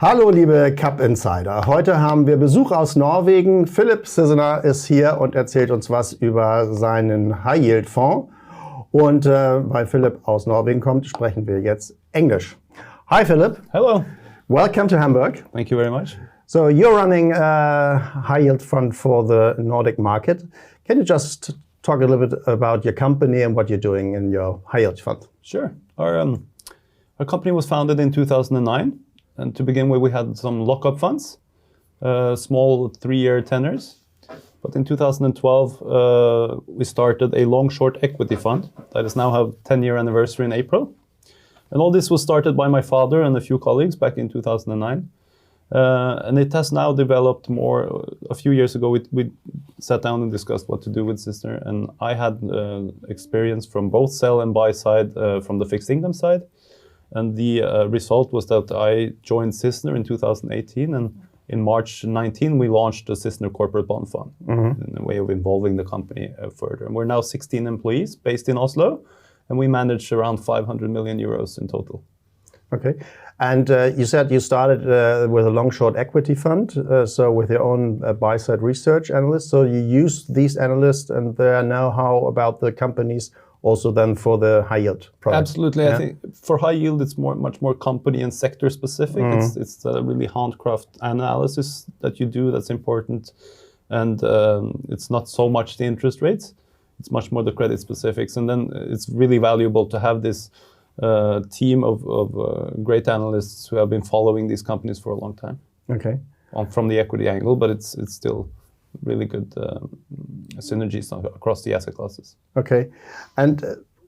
Hallo liebe Cup Insider, heute haben wir Besuch aus Norwegen. Philippe Sissener ist hier und erzählt uns was über seinen High-Yield-Fonds. Und weil Philippe aus Norwegen kommt, sprechen wir jetzt Englisch. Hi Philippe. Hello. Welcome to Hamburg. Thank you very much. So you're running a high-yield fund for the Nordic market. Can you just talk a little bit about your company and what you're doing in your high-yield fund? Sure. Our company was founded in 2009. And to begin with, we had some lock-up funds, small 3-year tenors. But in 2012, we started a long-short equity fund that is now have 10-year anniversary in April. And all this was started by my father and a few colleagues back in 2009. And it has now developed more. A few years ago, we sat down and discussed what to do with Sissener. And I had experience from both sell and buy side, from the fixed income side. And the result was that I joined Sissener in 2018, and in March 19, we launched the Sissener Corporate Bond Fund in a way of involving the company further. And we're now 16 employees based in Oslo, and we manage around 500 million euros in total. Okay. And you said you started with a long-short equity fund, so with your own buy-side research analysts. So you use these analysts and their know-how about the companies also then for the high-yield product. Absolutely. Yeah? I think for high-yield, it's much more company and sector specific. It's really handcraft analysis that you do that's important. And it's not so much the interest rates. It's much more the credit specifics. And then it's really valuable to have this team of great analysts who have been following these companies for a long time. Okay. From the equity angle, but it's still really good synergies across the asset classes. Okay. And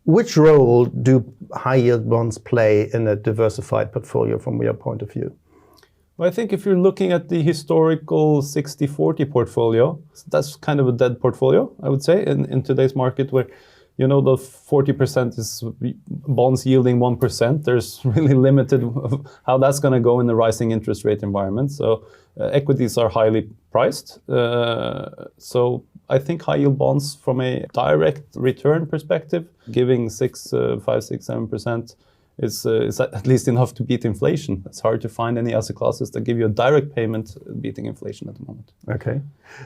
which role do high-yield bonds play in a diversified portfolio from your point of view? Well, I think if you're looking at the historical 60-40 portfolio, that's kind of a dead portfolio, I would say, in today's market where the 40% is bonds yielding 1%. There's really limited of how that's going to go in the rising interest rate environment. So equities are highly priced. So I think high yield bonds from a direct return perspective, giving 5, 6, 7% is at least enough to beat inflation. It's hard to find any asset classes that give you a direct payment beating inflation at the moment. Okay.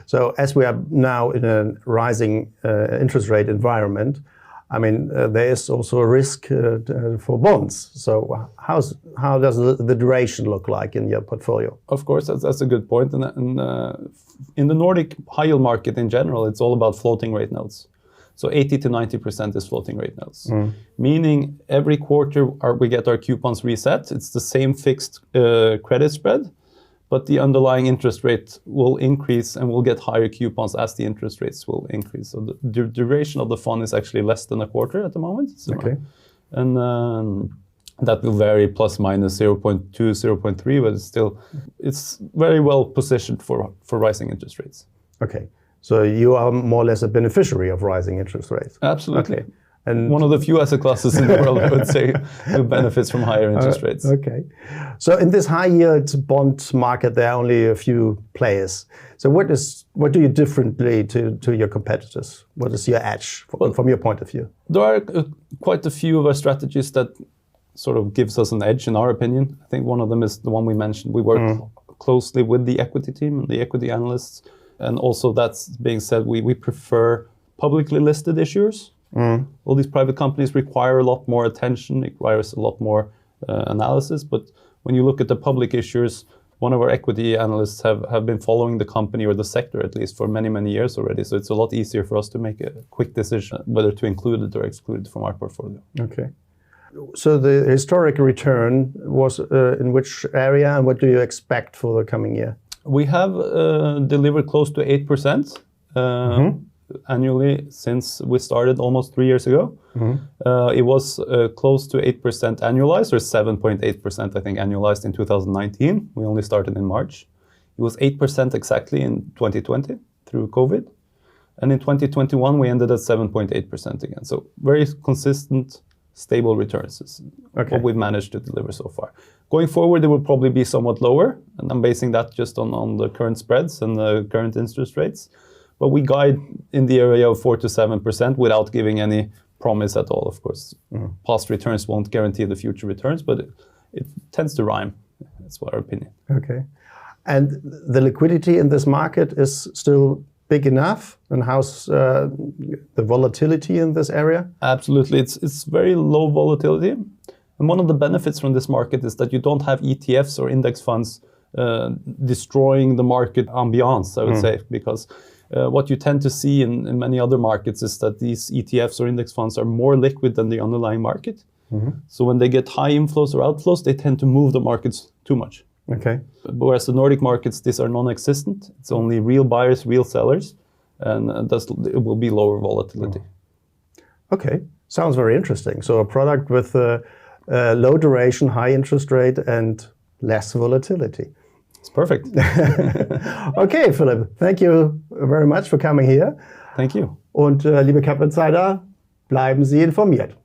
So as we are now in a rising interest rate environment, I mean, there is also a risk for bonds. So how does the duration look like in your portfolio? Of course, that's a good point. And in the Nordic high yield market in general, it's all about floating rate notes. So 80 to 90% is floating rate notes, meaning every quarter we get our coupons reset. It's the same fixed credit spread, but the underlying interest rate will increase and we'll get higher coupons as the interest rates will increase. So the duration of the fund is actually less than a quarter at the moment. Okay. And that will vary plus minus 0.2, 0.3, but it's very well positioned for rising interest rates. Okay. So you are more or less a beneficiary of rising interest rates. Absolutely. Okay. And one of the few asset classes in the world, I would say, who benefits from higher interest rates. Okay. So in this high yield bond market, there are only a few players. So what do you differently to your competitors? What is your edge from your point of view? There are quite a few of our strategies that sort of gives us an edge, in our opinion. I think one of them is the one we mentioned. We work closely with the equity team and the equity analysts. And also, that's being said, we prefer publicly listed issuers. All these private companies require a lot more attention, requires a lot more analysis. But when you look at the public issuers, one of our equity analysts have been following the company or the sector at least for many, many years already. So it's a lot easier for us to make a quick decision whether to include it or exclude it from our portfolio. Okay. So the historic return was in which area, and what do you expect for the coming year? We have delivered close to 8% annually since we started almost 3 years ago. It was close to 8% annualized, or 7.8% I think annualized in 2019. We only started in March. It was 8% exactly in 2020 through COVID. And in 2021 we ended at 7.8% again. So very consistent, stable returns is what we've managed to deliver so far. Going forward, it will probably be somewhat lower, and I'm basing that just on the current spreads and the current interest rates. But we guide in the area of 4 to 7% without giving any promise at all, of course. Past returns won't guarantee the future returns, but it tends to rhyme That's our opinion. Okay. And the liquidity in this market is still big enough? And how's the volatility in this area? Absolutely. It's very low volatility. And one of the benefits from this market is that you don't have ETFs or index funds destroying the market ambiance, I would say, because what you tend to see in many other markets is that these ETFs or index funds are more liquid than the underlying market. So when they get high inflows or outflows, they tend to move the markets too much. Okay. Whereas the Nordic markets, these are non-existent. It's only real buyers, real sellers, and thus it will be lower volatility. Okay, sounds very interesting. So a product with low duration, high interest rate, and less volatility. It's perfect. Okay, Philipp, thank you very much for coming here. Thank you. Und liebe Cap Insider, bleiben Sie informiert.